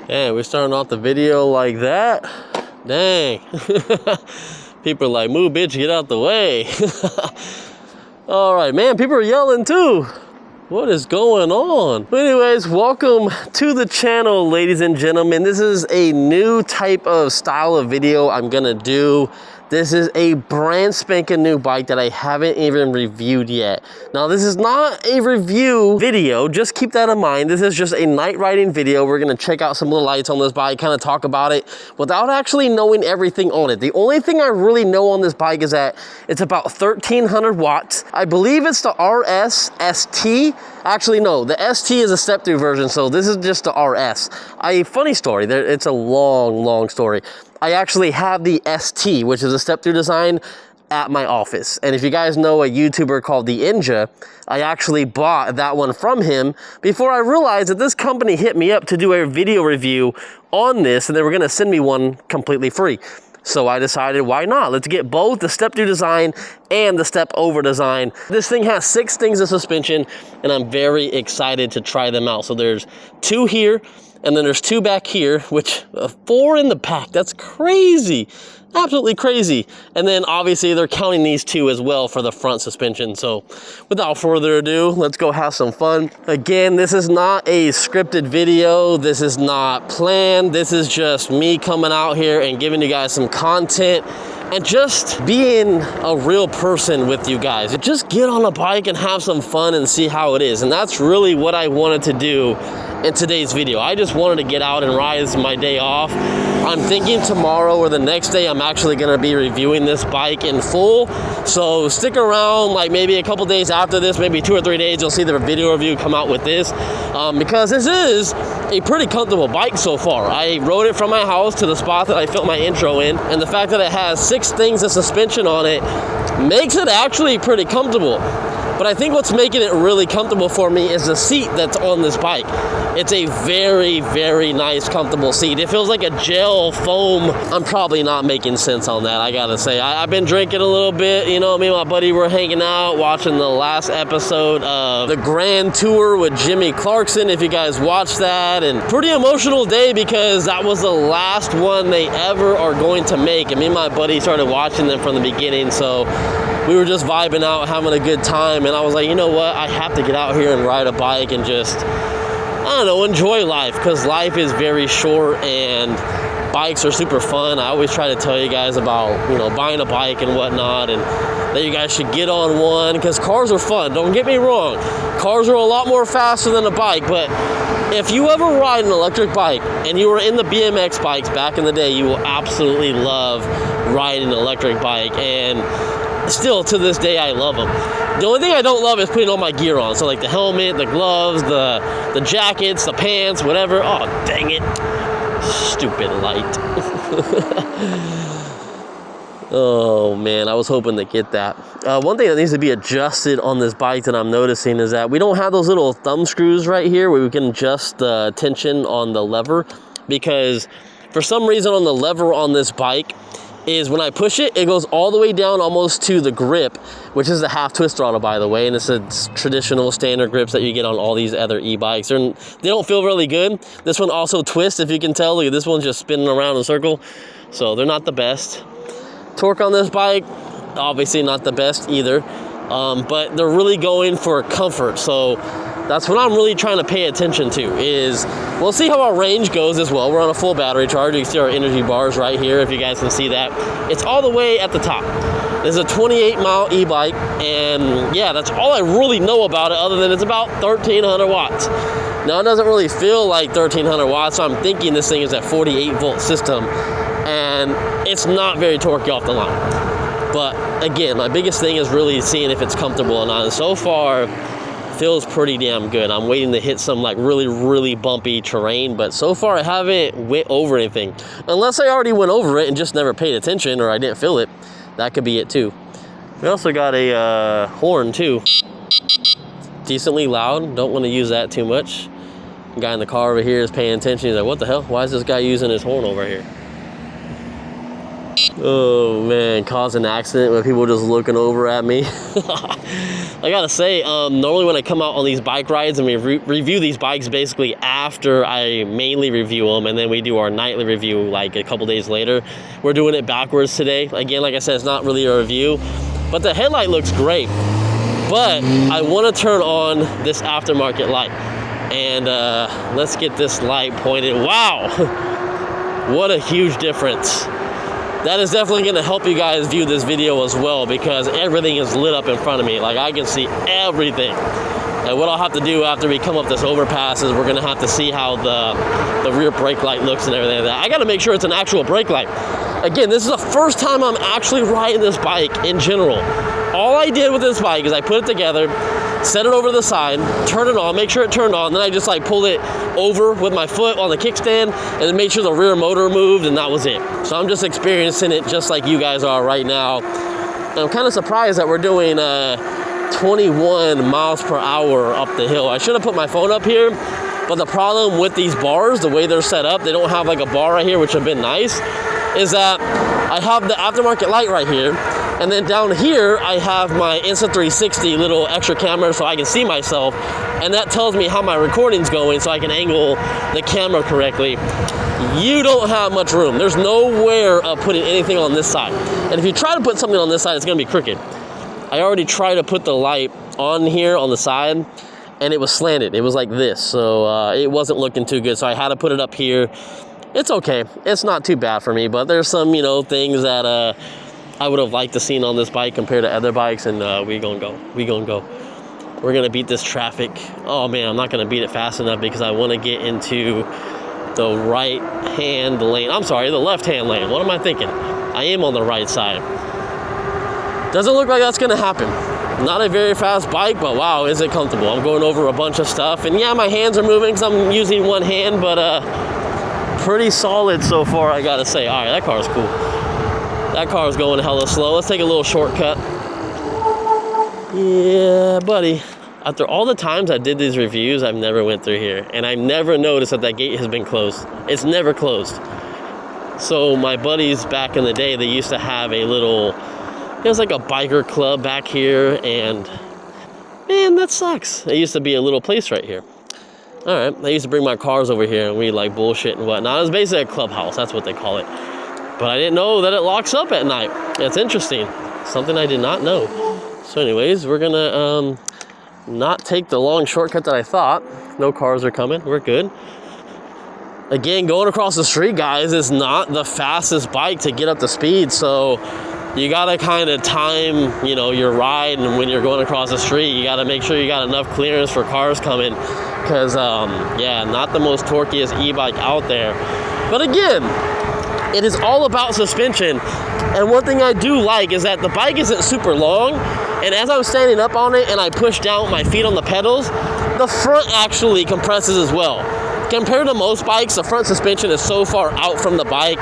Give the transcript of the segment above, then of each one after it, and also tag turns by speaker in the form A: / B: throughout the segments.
A: Yeah, we're starting off the video like that. Dang. People are like, move, bitch, get out the way. All right, man, people are yelling too. What is going on? But anyways, welcome to the channel, ladies and gentlemen. This is a new type of style of video I'm gonna do. This is a brand spanking new bike that I haven't even reviewed yet. Now, this is not a review video, just keep that in mind. This is just a night riding video. We're gonna check out some of the lights on this bike, kind of talk about it without actually knowing everything on it. The only thing I really know on this bike is that it's about 1300 watts. I believe it's the RS ST. Actually, no, the ST is a step-through version, so this is just the RS. Funny story, it's a long story. I actually have the ST, which is a step-through design, at my office. And if you guys know a YouTuber called The Ninja, I actually bought that one from him before I realized that this company hit me up to do a video review on this, and they were gonna send me one completely free. So I decided, why not? Let's get both the step-through design and the step-over design. This thing has 6 things of suspension, and I'm very excited to try them out. So there's 2 here, and then there's 2 back here, which 4 in the back. That's crazy. Absolutely crazy. And then obviously they're counting these 2 as well for the front suspension. So without further ado, let's go have some fun. Again, this is not a scripted video. This is not planned. This is just me coming out here and giving you guys some content and just being a real person with you guys. Just get on a bike and have some fun and see how it is. And that's really what I wanted to do in today's video. I just wanted to get out and ride my day off. I'm thinking tomorrow or the next day I'm actually gonna be reviewing this bike in full. So stick around, like maybe a couple days after this, maybe 2 or 3 days, you'll see the video review come out with this. Because this is a pretty comfortable bike so far. I rode it from my house to the spot that I filmed my intro in, and the fact that it has 6 things of suspension on it makes it actually pretty comfortable. But I think what's making it really comfortable for me is the seat that's on this bike. It's a very, very nice, comfortable seat. It feels like a gel foam. I'm probably not making sense on that, I gotta say. I've been drinking a little bit. You know, me and my buddy were hanging out, watching the last episode of the Grand Tour with Jimmy Clarkson, if you guys watched that. And pretty emotional day because that was the last one they ever are going to make. And me and my buddy started watching them from the beginning, so we were just vibing out, having a good time. And I was like, you know what? I have to get out here and ride a bike and just, I don't know, enjoy life, because life is very short and bikes are super fun. I always try to tell you guys about, you know, buying a bike and whatnot, and that you guys should get on one, because cars are fun. Don't get me wrong. Cars are a lot more faster than a bike, but if you ever ride an electric bike and you were in the BMX bikes back in the day, you will absolutely love riding an electric bike. And still to this day, I love them. The only thing I don't love is putting all my gear on. So like the helmet, the gloves, the jackets, the pants, whatever. Oh, dang it. Stupid light. Oh man, I was hoping to get that. One thing that needs to be adjusted on this bike that I'm noticing is that we don't have those little thumb screws right here where we can adjust the tension on the lever, because for some reason on the lever on this bike is when I push it, it goes all the way down almost to the grip, which is the half twist throttle, by the way, and it's a traditional standard grips that you get on all these other e-bikes. They don't feel really good. This one also twists, if you can tell. Look, this one's just spinning around in a circle, so they're not the best. Torque on this bike, obviously not the best either, but they're really going for comfort, so that's what I'm really trying to pay attention to. Is we'll see how our range goes as well. We're on a full battery charge. You can see our energy bars right here, if you guys can see that. It's all the way at the top. This is a 28-mile e-bike, and yeah, that's all I really know about it, other than it's about 1300 watts. Now, it doesn't really feel like 1300 watts, so I'm thinking this thing is a 48-volt system, and it's not very torquey off the line. But again, my biggest thing is really seeing if it's comfortable or not, and so far, feels pretty damn good. I'm waiting to hit some like really bumpy terrain, but so far I haven't went over anything. Unless I already went over it and just never paid attention, or I didn't feel it. That could be it too. We also got a horn too. Decently loud. Don't want to use that too much. The guy in the car over here is paying attention. He's like, what the hell? Why is this guy using his horn over here? Oh man, caused an accident with people just looking over at me. I gotta say, normally when I come out on these bike rides and we review these bikes basically after I mainly review them, and then we do our nightly review like a couple days later. We're doing it backwards today. Again, like I said, it's not really a review, but the headlight looks great. But I want to turn on this aftermarket light, and let's get this light pointed. Wow, what a huge difference. That is definitely going to help you guys view this video as well, because everything is lit up in front of me. Like, I can see everything. And what I'll have to do after we come up this overpass is we're going to have to see how the rear brake light looks and everything like that. I got to make sure it's an actual brake light. Again, this is the first time I'm actually riding this bike in general. All I did with this bike is I put it together, set it over to the side, turn it on, make sure it turned on, then I just like pulled it over with my foot on the kickstand and then made sure the rear motor moved, and that was it. So I'm just experiencing it just like you guys are right now. And I'm kind of surprised that we're doing 21 miles per hour up the hill. I should have put my phone up here, but the problem with these bars, the way they're set up, they don't have like a bar right here, which would have been nice, is that I have the aftermarket light right here. And then down here, I have my Insta360 little extra camera so I can see myself. And that tells me how my recording's going so I can angle the camera correctly. You don't have much room. There's nowhere of putting anything on this side. And if you try to put something on this side, it's gonna be crooked. I already tried to put the light on here on the side, and it was slanted. It was like this, so it wasn't looking too good. So I had to put it up here. It's okay. It's not too bad for me, but there's some, you know, things that I would have liked to seen on this bike compared to other bikes, and we gonna go. We're gonna beat this traffic. Oh man, I'm not gonna beat it fast enough because I want to get into the right-hand lane. I'm sorry, the left-hand lane. What am I thinking? I am on the right side. Doesn't look like that's gonna happen. Not a very fast bike, but wow, is it comfortable. I'm going over a bunch of stuff, and yeah, my hands are moving because I'm using one hand, but pretty solid so far, I gotta say. All right, that car's cool. That car's going hella slow. Let's take a little shortcut. Yeah, buddy. After all the times I did these reviews, I've never went through here. And I've never noticed that gate has been closed. It's never closed. So my buddies back in the day, they used to have a little, it was like a biker club back here. And man, that sucks. There used to be a little place right here. All right, I used to bring my cars over here and we like bullshit and whatnot. It was basically a clubhouse. That's what they call it. But I didn't know that it locks up at night. That's interesting. Something I did not know. So anyways, we're gonna not take the long shortcut that I thought. No cars are coming, we're good. Again, going across the street, guys, is not the fastest bike to get up to speed. So you gotta kind of time, you know, your ride, and when you're going across the street, you gotta make sure you got enough clearance for cars coming. Cause yeah, not the most torquiest e-bike out there. But again, it is all about suspension, and one thing I do like is that the bike isn't super long, and as I'm standing up on it and I push down with my feet on the pedals, the front actually compresses as well. Compared to most bikes, the front suspension is so far out from the bike,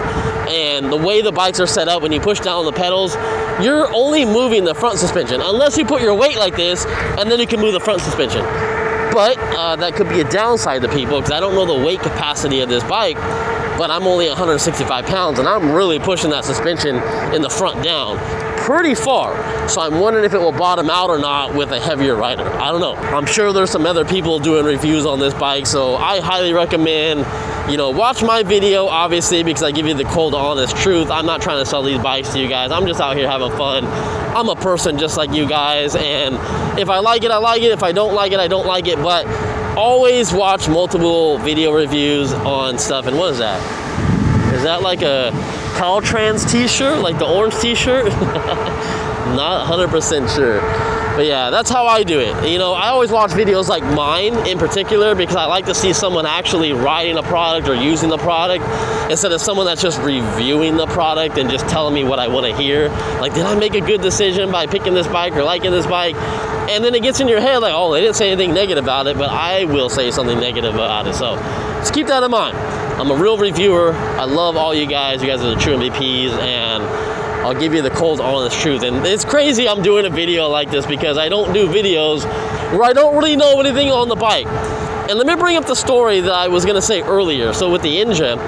A: and the way the bikes are set up, when you push down on the pedals, you're only moving the front suspension, unless you put your weight like this, and then you can move the front suspension. But that could be a downside to people, because I don't know the weight capacity of this bike, but I'm only 165 pounds, and I'm really pushing that suspension in the front down pretty far. So I'm wondering if it will bottom out or not with a heavier rider. I don't know. I'm sure there's some other people doing reviews on this bike, so I highly recommend, you know, watch my video, obviously, because I give you the cold, honest truth. I'm not trying to sell these bikes to you guys. I'm just out here having fun. I'm a person just like you guys, and if I like it, I like it. If I don't like it, I don't like it. But always watch multiple video reviews on stuff. And what is that? Is that like a Caltrans t-shirt, like the orange t-shirt? Not 100% sure. But yeah, that's how I do it. You know, I always watch videos like mine in particular because I like to see someone actually riding a product or using the product instead of someone that's just reviewing the product and just telling me what I want to hear. Like, did I make a good decision by picking this bike or liking this bike? And then it gets in your head like, oh, they didn't say anything negative about it, but I will say something negative about it. So just keep that in mind. I'm a real reviewer. I love all you guys. You guys are the true MVPs, and I'll give you the cold, honest truth. And it's crazy I'm doing a video like this because I don't do videos where I don't really know anything on the bike. And let me bring up the story that I was going to say earlier. So with the engine,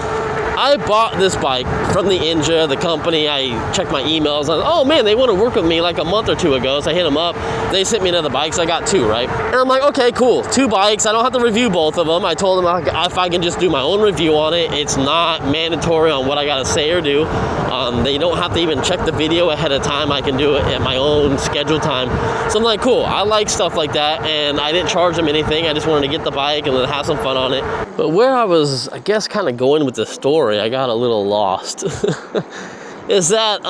A: I bought this bike from the Ninja, the company. I checked my emails. Oh man, they want to work with me like a month or two ago. So I hit them up. They sent me another bike, so I got 2, right? And I'm like, okay, cool. 2 bikes. I don't have to review both of them. I told them if I can just do my own review on it, it's not mandatory on what I got to say or do. They don't have to even check the video ahead of time. I can do it at my own schedule time. So I'm like, cool. I like stuff like that, and I didn't charge them anything. I just wanted to get the bike and then have some fun on it. But where I was, I guess, kind of going with the story, I got a little lost. Is that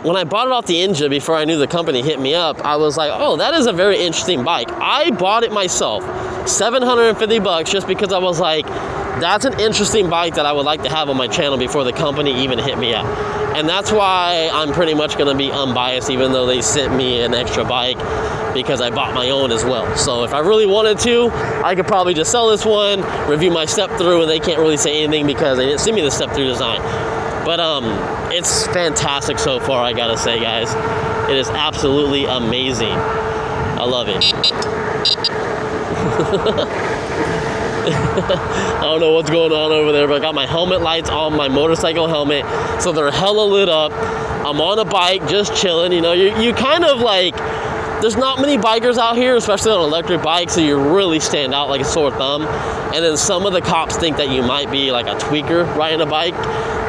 A: when I bought it off the Ninja before I knew the company hit me up, I was like, oh, that is a very interesting bike. I bought it myself, $750 just because I was like, that's an interesting bike that I would like to have on my channel before the company even hit me up. And that's why I'm pretty much going to be unbiased, even though they sent me an extra bike, because I bought my own as well. So if I really wanted to, I could probably just sell this one, review my step through, and they can't really say anything because they didn't send me the step through design. But it's fantastic so far, I gotta say, guys. It is absolutely amazing. I love it. I don't know what's going on over there, but I got my helmet lights on my motorcycle helmet, so they're hella lit up. I'm on a bike, just chilling. You know, you kind of like, there's not many bikers out here, especially on electric bikes, so you really stand out like a sore thumb. And then some of the cops think that you might be like a tweaker riding a bike.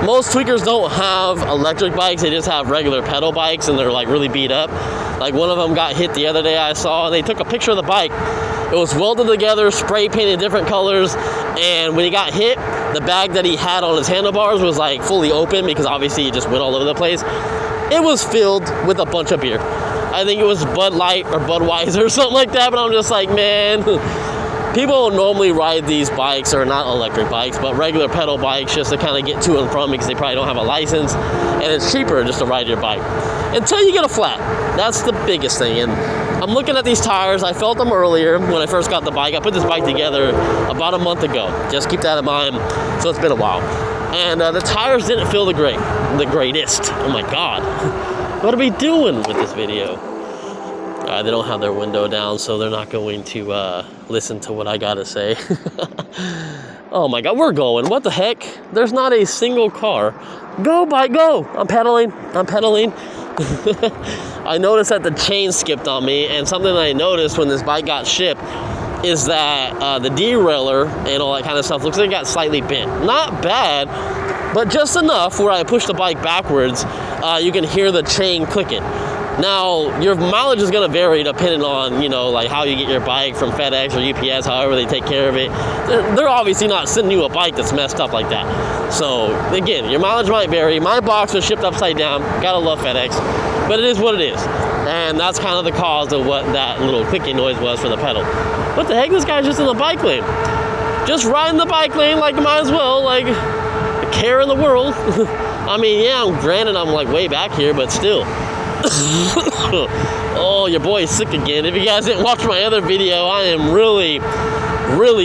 A: Most tweakers don't have electric bikes, they just have regular pedal bikes, and they're like really beat up. Like one of them got hit the other day I saw, and they took a picture of the bike. It was welded together, spray painted different colors, and when he got hit, the bag that he had on his handlebars was like fully open because obviously he just went all over the place. It was filled with a bunch of beer. I think it was Bud Light or Budweiser or something like that, but I'm just like, man, people normally ride these bikes, or not electric bikes, but regular pedal bikes, just to kind of get to and from because they probably don't have a license, and it's cheaper just to ride your bike until you get a flat. That's the biggest thing. And I'm looking at these tires. I felt them earlier when I first got the bike. I put this bike together about a month ago. Just keep that in mind. So it's been a while. And the tires didn't feel the greatest. Oh my God. What are we doing with this video? They don't have their window down, so they're not going to listen to what I gotta say. Oh my God, we're going. What the heck? There's not a single car. Go, bike, go. I'm pedaling. I noticed that the chain skipped on me, and something that I noticed when this bike got shipped is that the derailleur and all that kind of stuff looks like it got slightly bent. Not bad, but just enough where I push the bike backwards, you can hear the chain clicking. Now, your mileage is going to vary depending on, you know, like how you get your bike from FedEx or UPS, however they take care of it. They're obviously not sending you a bike that's messed up like that. So, again, your mileage might vary. My box was shipped upside down. Gotta love FedEx. But it is what it is. And that's kind of the cause of what that little clicking noise was for the pedal. What the heck? This guy's just in the bike lane. Just riding the bike lane like might as well. Like, a care in the world. I mean, yeah, granted I'm like way back here, but still. Oh, your boy is sick again. If you guys didn't watch my other video, I am really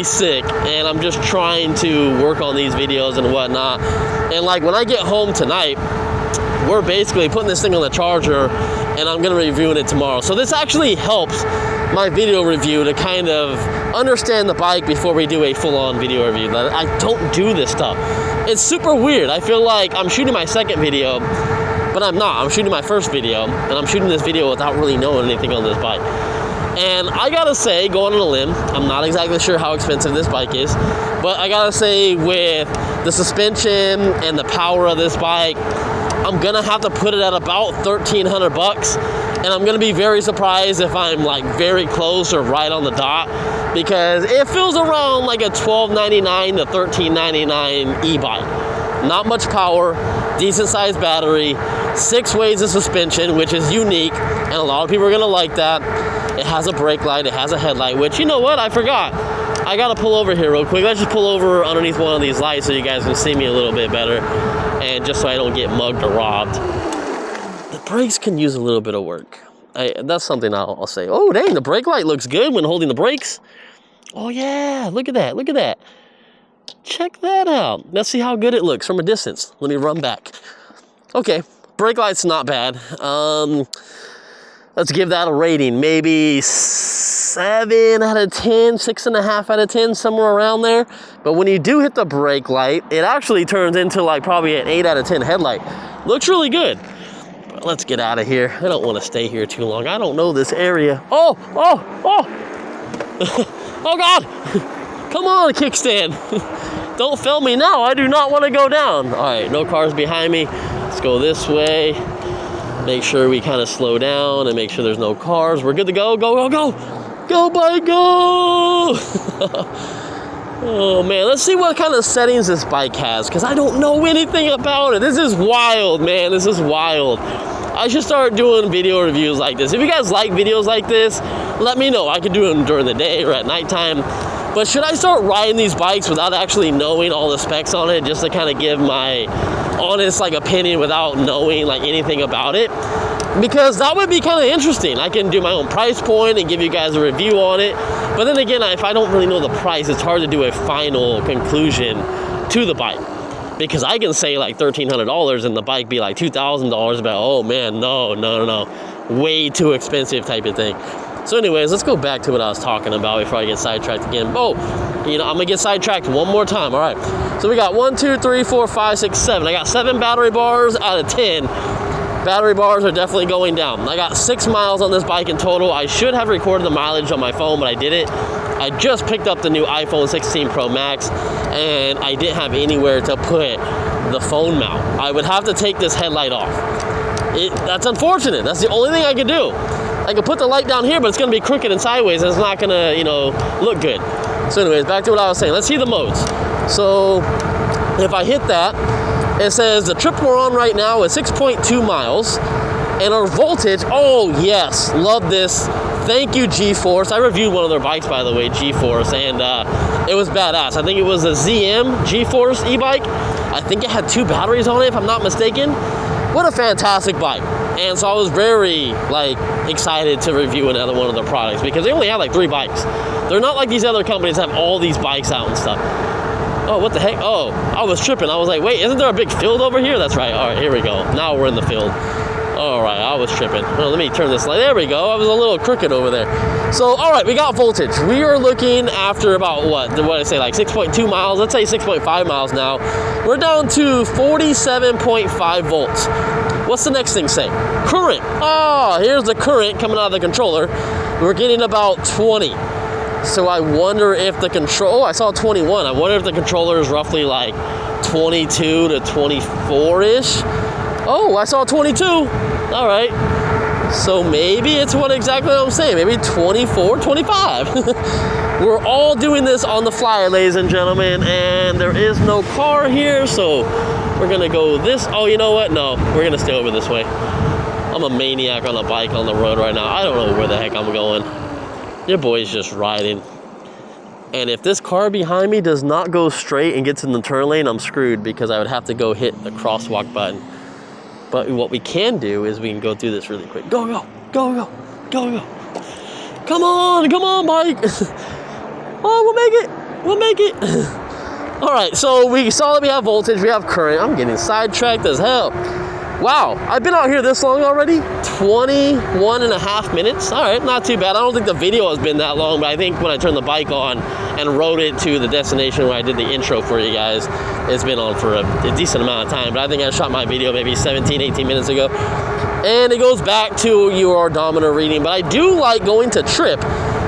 A: sick, and I'm just trying to work on these videos and whatnot. And like when I get home tonight, we're basically putting this thing on the charger, and I'm gonna be reviewing it tomorrow. So this actually helps my video review to kind of understand the bike before we do a full-on video review. I don't do this stuff. It's super weird. I feel like I'm shooting my second video, but I'm not. I'm shooting my first video, and I'm shooting this video without really knowing anything on this bike. And I gotta say, going on a limb, I'm not exactly sure how expensive this bike is, but I gotta say, with the suspension and the power of this bike, I'm gonna have to put it at about $1,300, and I'm gonna be very surprised if I'm like very close or right on the dot, because it feels around like a $1,299 to $1,399 e-bike. Not much power, decent sized battery, 6 ways of suspension, which is unique, and a lot of people are gonna like that. It has a brake light, it has a headlight, which, you know what, I forgot. I gotta pull over here real quick. Let's just pull over underneath one of these lights so you guys can see me a little bit better, and just so I don't get mugged or robbed. The brakes can use a little bit of work. That's something I'll say. Oh, dang, the brake light looks good when holding the brakes. Oh yeah, look at that, look at that. Check that out. Let's see how good it looks from a distance. Let me run back. Okay, brake light's not bad. let's give that a rating. Maybe 7 out of 10, 6.5 out of 10, somewhere around there. But when you do hit the brake light, it actually turns into like probably an 8 out of 10 headlight. Looks really good. But let's get out of here. I don't want to stay here too long. I don't know this area. Oh, oh God. Come on, kickstand. Don't fail me now. I do not want to go down. All right, no cars behind me. Let's go this way. Make sure we kind of slow down and make sure there's no cars. We're good to go. Go, go, go. Go, bike, go. Oh, man. Let's see what kind of settings this bike has, because I don't know anything about it. This is wild, man. This is wild. I should start doing video reviews like this. If you guys like videos like this, let me know. I could do them during the day or at nighttime. But should I start riding these bikes without actually knowing all the specs on it, just to kind of give my honest opinion without knowing anything about it? Because that would be kind of interesting. I can do my own price point and give you guys a review on it. But then again, if I don't really know the price, it's hard to do a final conclusion to the bike. Because I can say $1,300 and the bike be $2,000, but oh man, no, way too expensive type of thing. So anyways, let's go back to what I was talking about before I get sidetracked again. Oh, I'm gonna get sidetracked one more time. All right, so we got 1, 2, 3, 4, 5, 6, 7. I got 7 battery bars out of 10. Battery bars are definitely going down. I got 6 miles on this bike in total. I should have recorded the mileage on my phone, but I didn't. I just picked up the new iPhone 16 Pro Max, and I didn't have anywhere to put the phone mount. I would have to take this headlight off. That's unfortunate. That's the only thing I could do. I could put the light down here, but it's going to be crooked and sideways, and it's not going to, look good. So anyways, back to what I was saying. Let's see the modes. So if I hit that, it says the trip we're on right now is 6.2 miles, and our voltage, oh yes, love this. Thank you, G-Force. I reviewed one of their bikes, by the way, G-Force, and it was badass. I think it was a ZM G-Force e-bike. I think it had 2 batteries on it, if I'm not mistaken. What a fantastic bike. And so I was very excited to review another one of their products, because they only have 3 bikes. They're not like these other companies that have all these bikes out and stuff. Oh, what the heck? Oh, I was tripping. I was like, wait, isn't there a big field over here? That's right. All right, here we go. Now we're in the field. All right, I was tripping. Oh, let me turn this light. There we go. I was a little crooked over there. So, all right, we got voltage. We are looking after about what did I say, 6.2 miles? Let's say 6.5 miles now. We're down to 47.5 volts. What's the next thing say? Current. Oh, here's the current coming out of the controller. We're getting about 20. So I wonder if the control, I saw 21. I wonder if the controller is roughly 22 to 24-ish. Oh, I saw 22. All right. So maybe it's what exactly I'm saying. Maybe 24, 25. We're all doing this on the fly, ladies and gentlemen, and there is no car here, so we're gonna go this. Oh, you know what? No, we're gonna stay over this way. I'm a maniac on a bike on the road right now. I don't know where the heck I'm going. Your boy's just riding. And if this car behind me does not go straight and gets in the turn lane, I'm screwed, because I would have to go hit the crosswalk button. But what we can do is we can go through this really quick. Go, go, go, go, go, go. Come on, bike. Oh, we'll make it. We'll make it. All right, so we saw that we have voltage, we have current. I'm getting sidetracked as hell. Wow, I've been out here this long already? 21.5 minutes. All right, not too bad. I don't think the video has been that long, but I think when I turned the bike on and rode it to the destination where I did the intro for you guys, it's been on for a decent amount of time. But I think I shot my video maybe 17, 18 minutes ago. And it goes back to your odometer reading. But I do like going to trip,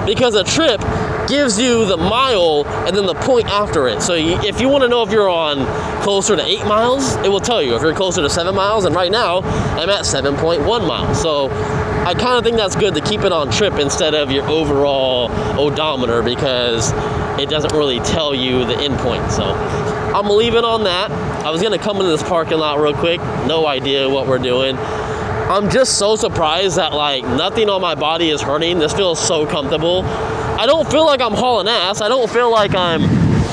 A: because a trip gives you the mile and then the point after it. So if you want to know if you're on closer to 8 miles, it will tell you. If you're closer to 7 miles, and right now I'm at 7.1 miles. So I kind of think that's good to keep it on trip instead of your overall odometer, because it doesn't really tell you the end point. So I'm gonna leave it on that. I was gonna come into this parking lot real quick. No idea what we're doing. I'm just so surprised that nothing on my body is hurting. This feels so comfortable. I don't feel like I'm hauling ass. I don't feel like I'm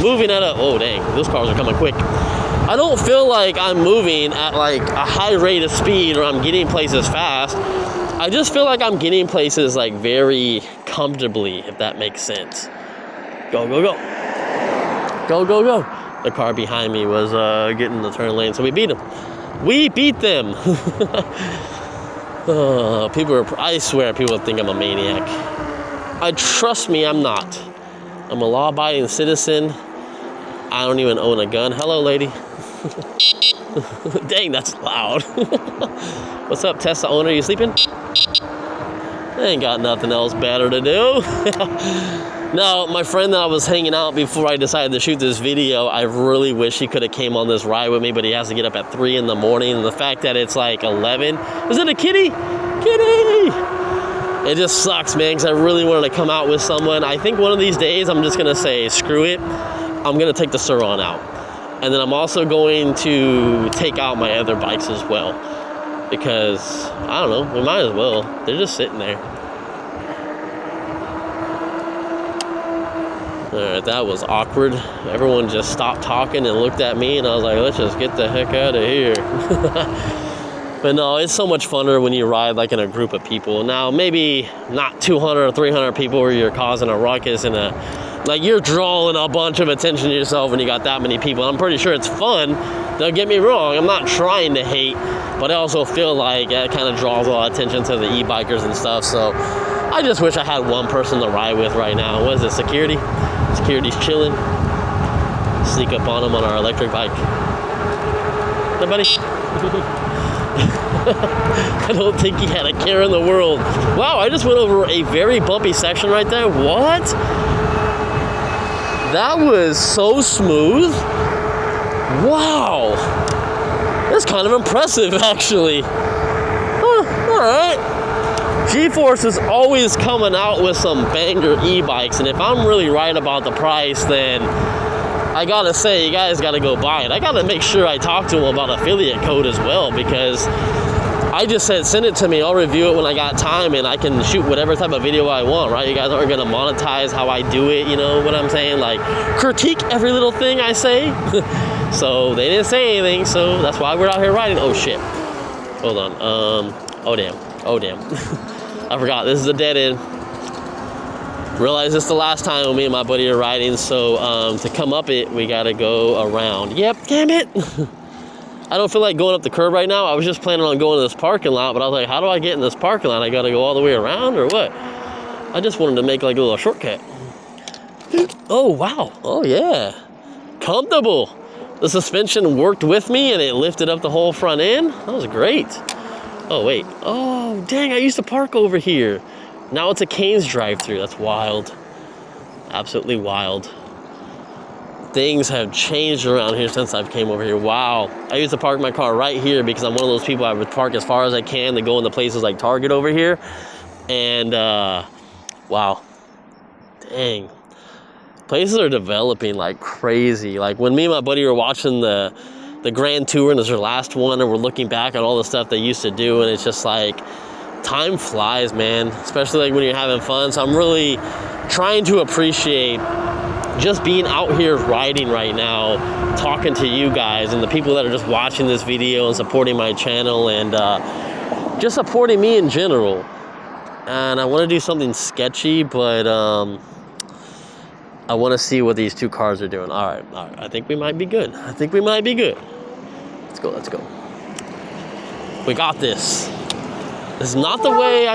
A: moving at oh dang, those cars are coming quick. I don't feel like I'm moving at a high rate of speed, or I'm getting places fast. I just feel like I'm getting places very comfortably, if that makes sense. Go, go, go. Go, go, go. The car behind me was getting the turn lane, so we beat them. We beat them. I swear people think I'm a maniac. Trust me, I'm not. I'm a law-abiding citizen. I don't even own a gun. Hello, lady. Dang, that's loud. What's up, Tesla owner? You sleeping? I ain't got nothing else better to do. No, my friend that I was hanging out before I decided to shoot this video, I really wish he could have came on this ride with me, but he has to get up at 3 in the morning, and the fact that it's like 11. Is it a kitty? Kitty! It just sucks, man, because I really wanted to come out with someone. I think one of these days I'm just going to say, screw it. I'm going to take the Sur-Ron out. And then I'm also going to take out my other bikes as well. Because, I don't know, we might as well. They're just sitting there. Alright, that was awkward. Everyone just stopped talking and looked at me, and I was like, let's just get the heck out of here. But no, it's so much funner when you ride like in a group of people. Now, maybe not 200 or 300 people where you're causing a ruckus and like you're drawing a bunch of attention to yourself when you got that many people. I'm pretty sure it's fun. Don't get me wrong, I'm not trying to hate, but I also feel like it kind of draws a lot of attention to the e-bikers and stuff. So I just wish I had one person to ride with right now. What is it, security? Security's chilling. Sneak up on them on our electric bike. Hey, buddy. I don't think he had a care in the world. Wow, I just went over a very bumpy section right there. What? That was so smooth. Wow. That's kind of impressive, actually. Huh, all right. G-Force is always coming out with some banger e-bikes, and if I'm really right about the price, then I gotta say, you guys gotta go buy it. I gotta make sure I talk to them about affiliate code as well, because I just said send it to me, I'll review it when I got time, and I can shoot whatever type of video I want, right? You guys aren't gonna monetize how I do it, you know what I'm saying? Like, critique every little thing I say. So they didn't say anything, so that's why we're out here riding. Oh shit, hold on. Oh damn, I forgot, this is a dead end. Realize this is the last time when me and my buddy are riding, so to come up it, we gotta go around. Yep, damn it. I don't feel like going up the curb right now. I was just planning on going to this parking lot, but I was like, how do I get in this parking lot? I gotta go all the way around or what? I just wanted to make like a little shortcut. Oh, wow. Oh, yeah. Comfortable. The suspension worked with me and it lifted up the whole front end. That was great. Oh, wait. Oh, dang, I used to park over here. Now it's a Cane's drive-thru. That's wild. Absolutely wild. Things have changed around here since I've came over here. Wow. I used to park my car right here because I'm one of those people I would park as far as I can to go into places like Target over here. And, wow. Dang. Places are developing like crazy. Like when me and my buddy were watching the Grand Tour, and it was their last one, and we're looking back at all the stuff they used to do, and it's just like, time flies, man, especially like when you're having fun. So I'm really trying to appreciate just being out here riding right now, talking to you guys and the people that are just watching this video and supporting my channel and just supporting me in general. And I want to do something sketchy, but I want to see what these two cars are doing. All right, I think we might be good. Let's go. We got this. This is not the way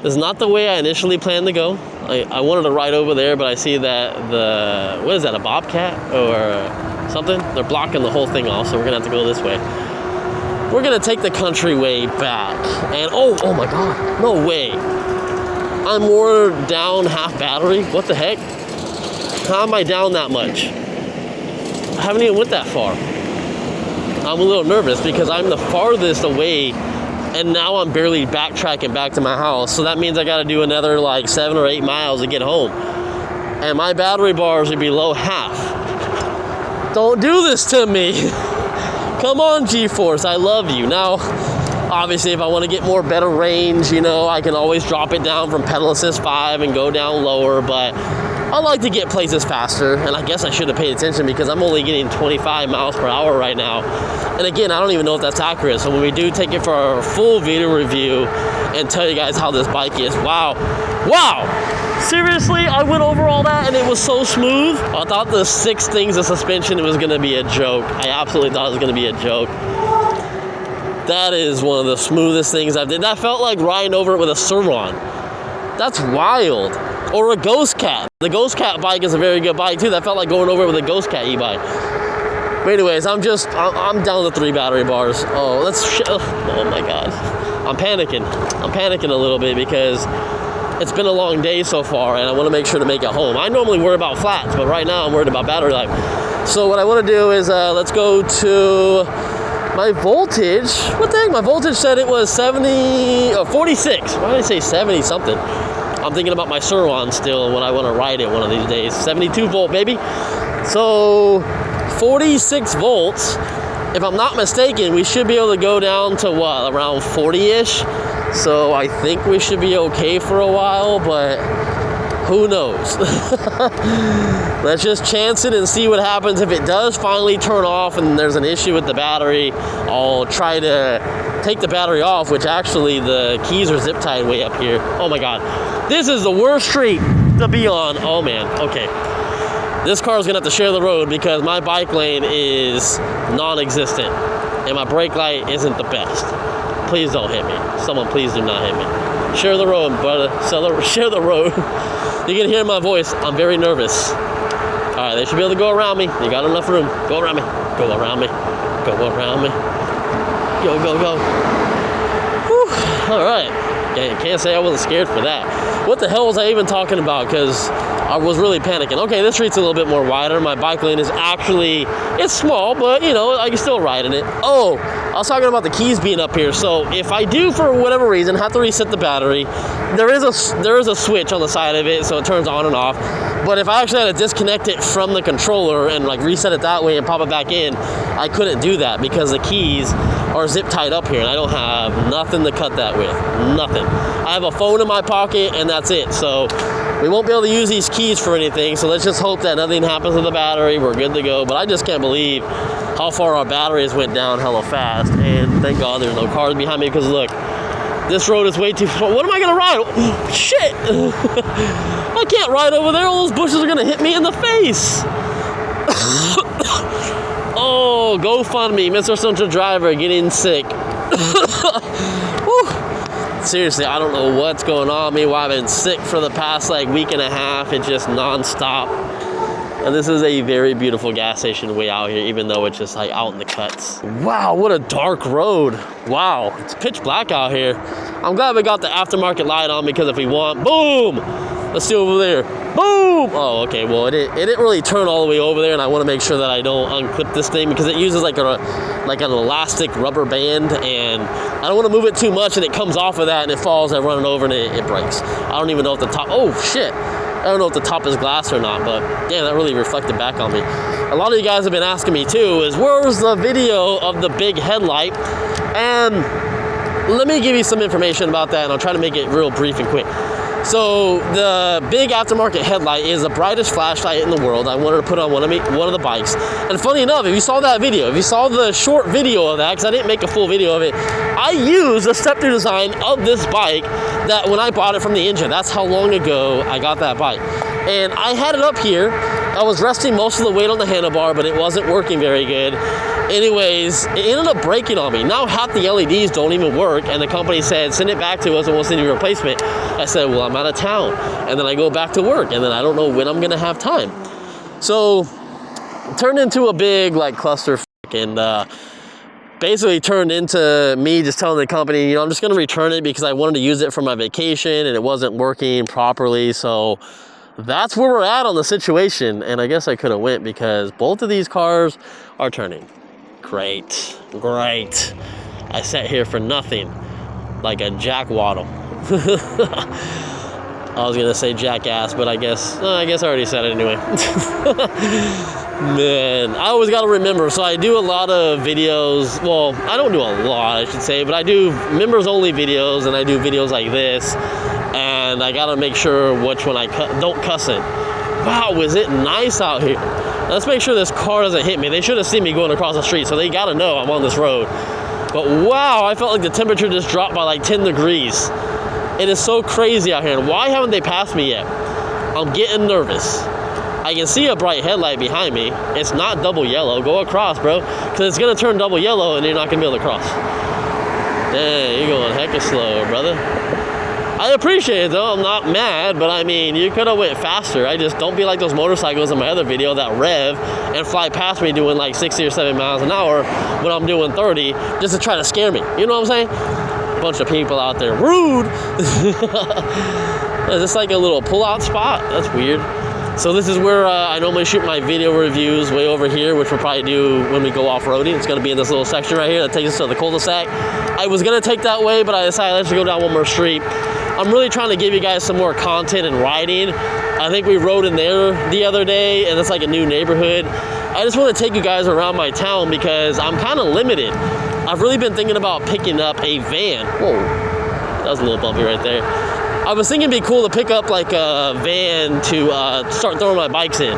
A: This is not the way I initially planned to go. I wanted to ride over there, but I see that what is that, a bobcat or something? They're blocking the whole thing off, so we're gonna have to go this way. We're gonna take the country way back. And oh my God, no way. I'm more down half battery. What the heck? How am I down that much? I haven't even went that far. I'm a little nervous because I'm the farthest away, and now I'm barely backtracking back to my house. So that means I gotta do another like 7 or 8 miles to get home. And my battery bars are below half. Don't do this to me. Come on, G-Force, I love you. Now, obviously, if I wanna get more better range, you know, I can always drop it down from pedal assist 5 and go down lower, but I like to get places faster, and I guess I should have paid attention because I'm only getting 25 miles per hour right now. And again, I don't even know if that's accurate. So when we do take it for our full video review and tell you guys how this bike is, wow. Seriously, I went over all that and it was so smooth. I thought the 6 things of suspension was gonna be a joke. I absolutely thought it was gonna be a joke. That is one of the smoothest things I've did. That felt like riding over it with a Surron. That's wild. Or a Ghost Cat. The Ghost Cat bike is a very good bike too. That felt like going over it with a Ghost Cat e-bike. But anyways, I'm down to 3 battery bars. Oh, oh my God. I'm panicking. I'm panicking a little bit because it's been a long day so far and I want to make sure to make it home. I normally worry about flats, but right now I'm worried about battery life. So what I want to do is let's go to my voltage. What the heck? My voltage said it was 70 or 46. Why did I say 70 something? I'm thinking about my Surron still and when I want to ride it one of these days. 72 volt, baby. So 46 volts. If I'm not mistaken, we should be able to go down to what, around 40-ish. So I think we should be okay for a while, but who knows? Let's just chance it and see what happens. If it does finally turn off and there's an issue with the battery, I'll try to take the battery off, which actually the keys are zip tied way up here. Oh my God. This is the worst street to be on. Oh man, okay. This car is gonna have to share the road because my bike lane is non-existent and my brake light isn't the best. Please don't hit me. Someone please do not hit me. Share the road, brother. Share the road. You can hear my voice. I'm very nervous. All right, they should be able to go around me. You got enough room. Go around me. Go around me. Go around me. Go, go, go. Whew. All right. Can't say I wasn't scared for that. What the hell was I even talking about? Because I was really panicking. Okay, this street's a little bit more wider. My bike lane is actually, it's small, but you know, I can still ride in it. Oh, I was talking about the keys being up here. So if I do, for whatever reason, have to reset the battery, there is a switch on the side of it, so it turns on and off. But if I actually had to disconnect it from the controller and like reset it that way and pop it back in, I couldn't do that because the keys are zip tied up here and I don't have nothing to cut that with. Nothing. I have a phone in my pocket and that's it. So we won't be able to use these keys for anything. So let's just hope that nothing happens to the battery. We're good to go. But I just can't believe how far our batteries went down hella fast. And thank God there's no cars behind me because look, this road is way too far. What am I gonna ride? Shit! I can't ride over there. All those bushes are gonna hit me in the face. Oh, GoFundMe, MrCentralDriver getting sick. Seriously, I don't know what's going on. Maybe I've been sick for the past like week and a half. It's just non-stop. And this is a very beautiful gas station way out here, even though it's just like out in the cuts. Wow, what a dark road. Wow, it's pitch black out here. I'm glad we got the aftermarket light on because if we want, boom! Let's see over there. Boom! Oh, okay, well, it didn't really turn all the way over there, and I want to make sure that I don't unclip this thing because it uses like an elastic rubber band, and I don't want to move it too much, and it comes off of that, and it falls, I run it over, and it breaks. I don't even know if the top, oh, shit. I don't know if the top is glass or not, but damn, that really reflected back on me. A lot of you guys have been asking me too, is where's the video of the big headlight? And let me give you some information about that, and I'll try to make it real brief and quick. So the big aftermarket headlight is the brightest flashlight in the world. I wanted to put on one of the bikes. And funny enough, if you saw that video, if you saw the short video of that, because I didn't make a full video of it, I used the step-through design of this bike that when I bought it from the engine. That's how long ago I got that bike. And I had it up here. I was resting most of the weight on the handlebar, but it wasn't working very good. Anyways, it ended up breaking on me. Now half the LEDs don't even work, and the company said, send it back to us and we'll send you a replacement. I said, well, I'm out of town. And then I go back to work, and then I don't know when I'm gonna have time. So, it turned into a big like clusterfuck, and basically turned into me just telling the company, you know, I'm just gonna return it because I wanted to use it for my vacation and it wasn't working properly. So that's where we're at on the situation. And I guess I could have went because both of these cars are turning. Great, great. I sat here for nothing, like a jackwaddle. I was gonna say jackass, but I guess I already said it anyway. Man, I always gotta remember, so I do a lot of videos, well, I don't do a lot, I should say, but I do members only videos, and I do videos like this, and I gotta make sure which one I don't cuss in. Wow, is it nice out here? Let's make sure this car doesn't hit me. They should have seen me going across the street, so they gotta know I'm on this road. But wow, I felt like the temperature just dropped by like 10 degrees. It is so crazy out here, and why haven't they passed me yet? I'm getting nervous. I can see a bright headlight behind me. It's not double yellow. Go across, bro, because it's gonna turn double yellow and you're not gonna be able to cross. Dang, you're going hecka slow, brother. I appreciate it though, I'm not mad, but I mean, you could have went faster. I just don't be like those motorcycles in my other video that rev and fly past me doing like 60 or 70 miles an hour when I'm doing 30 just to try to scare me. You know what I'm saying? Bunch of people out there, rude. Is this like a little pull-out spot? That's weird. So this is where I normally shoot my video reviews, way over here, which we'll probably do when we go off-roading. It's gonna be in this little section right here that takes us to the cul-de-sac. I was gonna take that way, but I decided let's go down one more street. I'm really trying to give you guys some more content and riding. I think we rode in there the other day, and it's like a new neighborhood. I just want to take you guys around my town because I'm kind of limited. I've really been thinking about picking up a van. Whoa, that was a little bumpy right there. I was thinking it'd be cool to pick up like a van to start throwing my bikes in.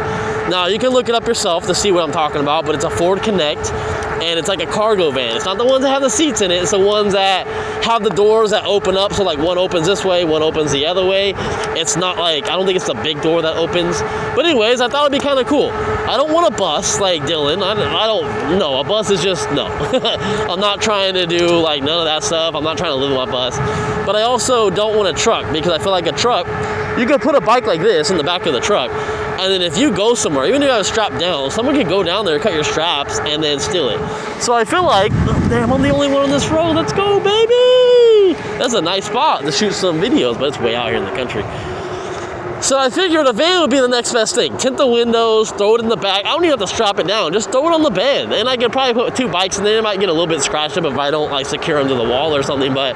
A: Now, you can look it up yourself to see what I'm talking about, but it's a Ford Connect, and it's like a cargo van. It's not the ones that have the seats in it, it's the ones that have the doors that open up, so like one opens this way, one opens the other way. It's not like, I don't think it's the big door that opens. But anyways, I thought it'd be kind of cool. I don't want a bus like Dylan. I don't, no, a bus is just, no. I'm not trying to do like none of that stuff. I'm not trying to live in my bus. But I also don't want a truck because I feel like a truck, you could put a bike like this in the back of the truck, and then if you go somewhere, even if you have it strapped down, someone could go down there, cut your straps, and then steal it. So I feel like, oh, damn, I'm the only one on this road. Let's go, baby! That's a nice spot to shoot some videos, but it's way out here in the country. So I figured a van would be the next best thing. Tint the windows, throw it in the back. I don't even have to strap it down. Just throw it on the bed. And I could probably put 2 bikes in there. It might get a little bit scratched up if I don't like secure them to the wall or something, but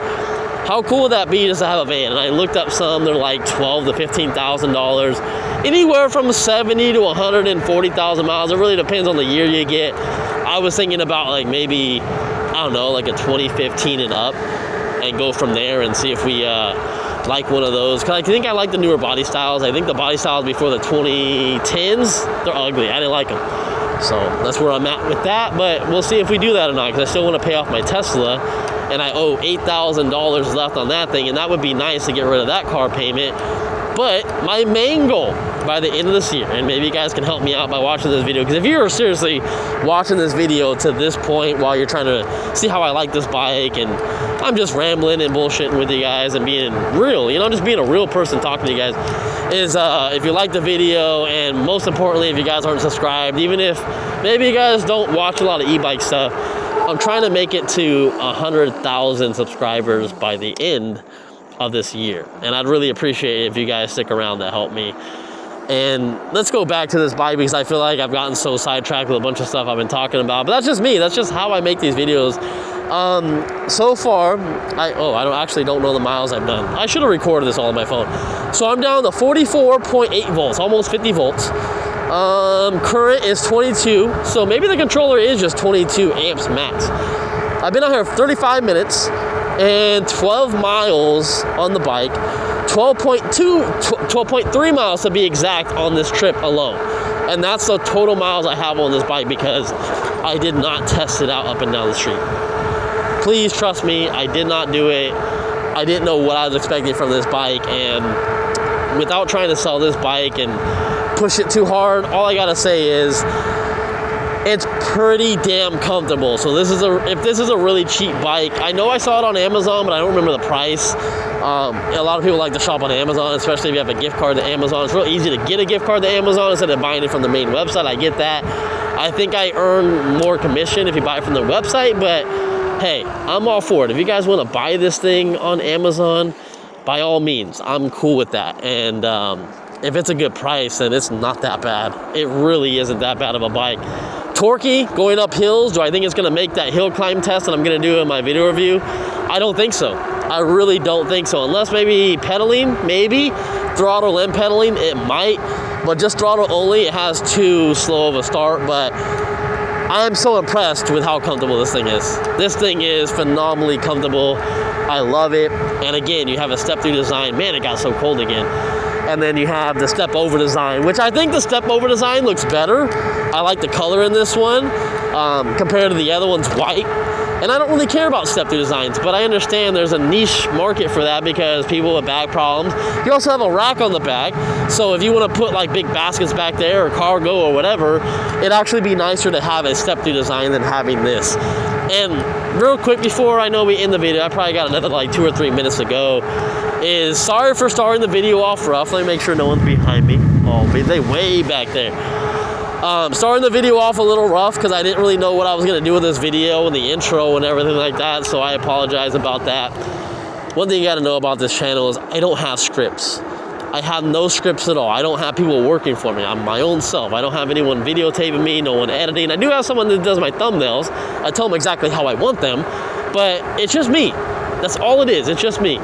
A: how cool would that be just to have a van? And I looked up some, they're like $12,000 to $15,000. Anywhere from 70 to 140,000 miles. It really depends on the year you get. I was thinking about like maybe, I don't know, like a 2015 and up, and go from there and see if we like one of those. Cause I think I like the newer body styles. I think the body styles before the 2010s, they're ugly. I didn't like them. So that's where I'm at with that. But we'll see if we do that or not, because I still want to pay off my Tesla. And I owe $8,000 left on that thing, and that would be nice to get rid of that car payment. But my main goal by the end of this year, and maybe you guys can help me out by watching this video, because if you're seriously watching this video to this point while you're trying to see how I like this bike, and I'm just rambling and bullshitting with you guys and being real, you know, just being a real person talking to you guys, is if you like the video, and most importantly, if you guys aren't subscribed, even if maybe you guys don't watch a lot of e-bike stuff, I'm trying to make it to 100,000 subscribers by the end of this year. And I'd really appreciate it if you guys stick around to help me. And let's go back to this bike, because I feel like I've gotten so sidetracked with a bunch of stuff I've been talking about. But that's just me. That's just how I make these videos. So far, I don't know the miles I've done. I should have recorded this all on my phone. So I'm down to 44.8 volts, almost 50 volts. Current is 22, so maybe the controller is just 22 amps max. I've been out here 35 minutes and 12 miles on the bike, 12.3 miles to be exact on this trip alone. And that's the total miles I have on this bike, because I did not test it out up and down the street. Please trust me, I did not do it. I didn't know what I was expecting from this bike, and without trying to sell this bike and push it too hard, all I gotta say is it's pretty damn comfortable. So if this is a really cheap bike, I know I saw it on Amazon, but I don't remember the price. A lot of people like to shop on Amazon, especially if you have a gift card to Amazon. It's real easy to get a gift card to Amazon instead of buying it from the main website. I get that. I think I earn more commission if you buy it from their website, but hey, I'm all for it. If you guys want to buy this thing on Amazon, by all means, I'm cool with that. And if it's a good price, then it's not that bad. It really isn't that bad of a bike. Torquey, going up hills, do I think it's gonna make that hill climb test that I'm gonna do in my video review? I don't think so. I really don't think so. Unless maybe pedaling, maybe. Throttle and pedaling, it might. But just throttle only, it has too slow of a start. But I'm so impressed with how comfortable this thing is. This thing is phenomenally comfortable. I love it. And again, you have a step-through design. Man, it got so cold again. And then you have the step-over design, which I think the step-over design looks better. I like the color in this one. compared to the other one's white. And I don't really care about step-through designs, but I understand there's a niche market for that because people with back problems. You also have a rack on the back, so if you want to put like big baskets back there or cargo or whatever, it'd actually be nicer to have a step-through design than having this. And real quick before I know we end the video, I probably got another like 2 or 3 minutes to go, is sorry for starting the video off rough. Let me make sure no one's behind me. Oh, they way back there. Starting the video off a little rough because I didn't really know what I was going to do with this video and the intro and everything like that, so I apologize about that. One thing you got to know about this channel is I don't have scripts. I have no scripts at all. I don't have people working for me. I'm my own self. I don't have anyone videotaping me, no one editing. I do have someone that does my thumbnails. I tell them exactly how I want them, but it's just me. That's all it is. It's just me.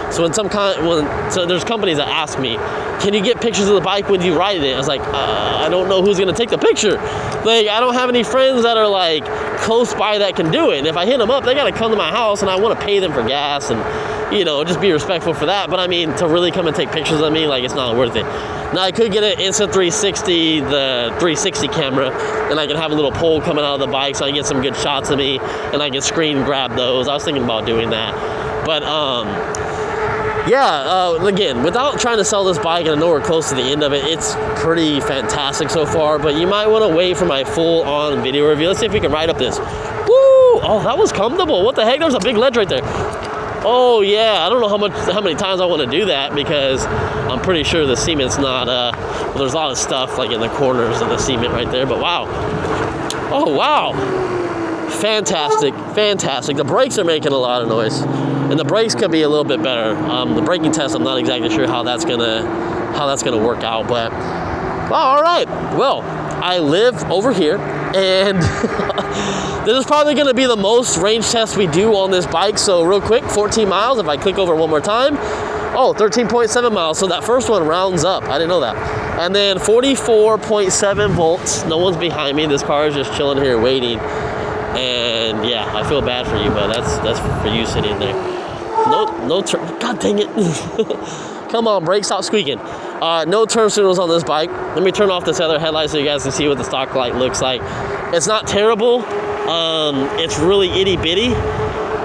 A: So so there's companies that ask me, can you get pictures of the bike when you ride it? I was like, I don't know who's gonna take the picture. Like, I don't have any friends that are like close by that can do it. And if I hit them up, they gotta come to my house and I wanna pay them for gas and, you know, just be respectful for that. But I mean, to really come and take pictures of me, like, it's not worth it. Now, I could get an Insta360, the 360 camera, and I can have a little pole coming out of the bike so I can get some good shots of me and I can screen grab those. I was thinking about doing that. But, yeah, again, without trying to sell this bike, and I know we're close to the end of it, it's pretty fantastic so far, but you might want to wait for my full-on video review. Let's see if we can ride up this. Woo! Oh, that was comfortable. What the heck? There's a big ledge right there. Oh, yeah, I don't know how many times I want to do that because I'm pretty sure the cement's not, well, there's a lot of stuff, like, in the corners of the cement right there, but wow. Oh, wow. Fantastic, fantastic. The brakes are making a lot of noise. And the brakes could be a little bit better. The braking test, I'm not exactly sure how that's gonna work out, but well, all right. Well, I live over here, and this is probably gonna be the most range test we do on this bike. So real quick, 14 miles. If I click over one more time, oh, 13.7 miles. So that first one rounds up. I didn't know that. And then 44.7 volts. No one's behind me. This car is just chilling here waiting. And yeah, I feel bad for you, but that's for you sitting there. No turn. God dang it! Come on, brake, stop squeaking. No turn signals on this bike. Let me turn off this other headlight so you guys can see what the stock light looks like. It's not terrible. It's really itty bitty.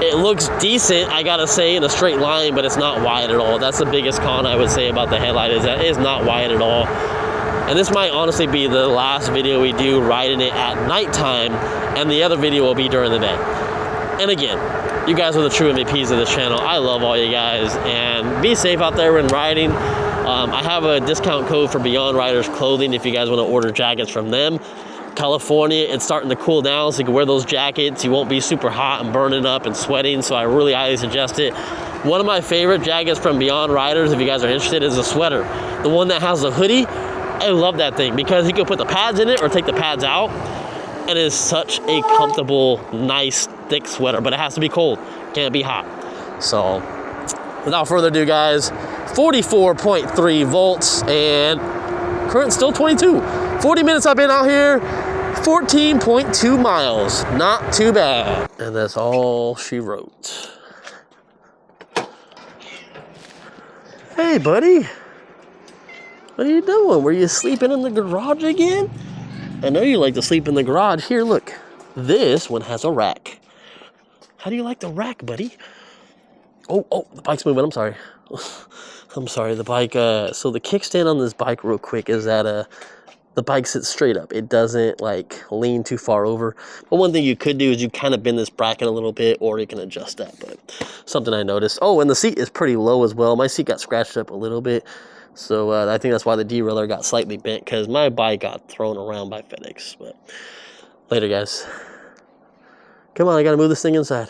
A: It looks decent, I gotta say, in a straight line, but it's not wide at all. That's the biggest con I would say about the headlight, is that it is not wide at all. And this might honestly be the last video we do riding it at nighttime, and the other video will be during the day. And again, you guys are the true MVPs of this channel. I love all you guys, and be safe out there when riding. I have a discount code for Beyond Riders Clothing if you guys want to order jackets from them. California, it's starting to cool down, so you can wear those jackets. You won't be super hot and burning up and sweating, so I really highly suggest it. One of my favorite jackets from Beyond Riders, if you guys are interested, is a sweater. The one that has the hoodie. I love that thing because you can put the pads in it or take the pads out, and it is such a comfortable, nice, thick sweater, but it has to be cold. Can't be hot. So, without further ado, guys, 44.3 volts, and current still 22. 40 minutes I've been out here, 14.2 miles. Not too bad. And that's all she wrote. Hey, buddy. What are you doing? Were you sleeping in the garage again? I know you like to sleep in the garage. Here, look. This one has a rack. How do you like the rack, buddy? Oh, the bike's moving. I'm sorry. I'm sorry, the bike. So the kickstand on this bike, real quick, is that the bike sits straight up. It doesn't like lean too far over. But one thing you could do is you kind of bend this bracket a little bit, or you can adjust that. But something I noticed. Oh, and the seat is pretty low as well. My seat got scratched up a little bit. So I think that's why the derailleur got slightly bent, because my bike got thrown around by FedEx. But later, guys. Come on, I got to move this thing inside.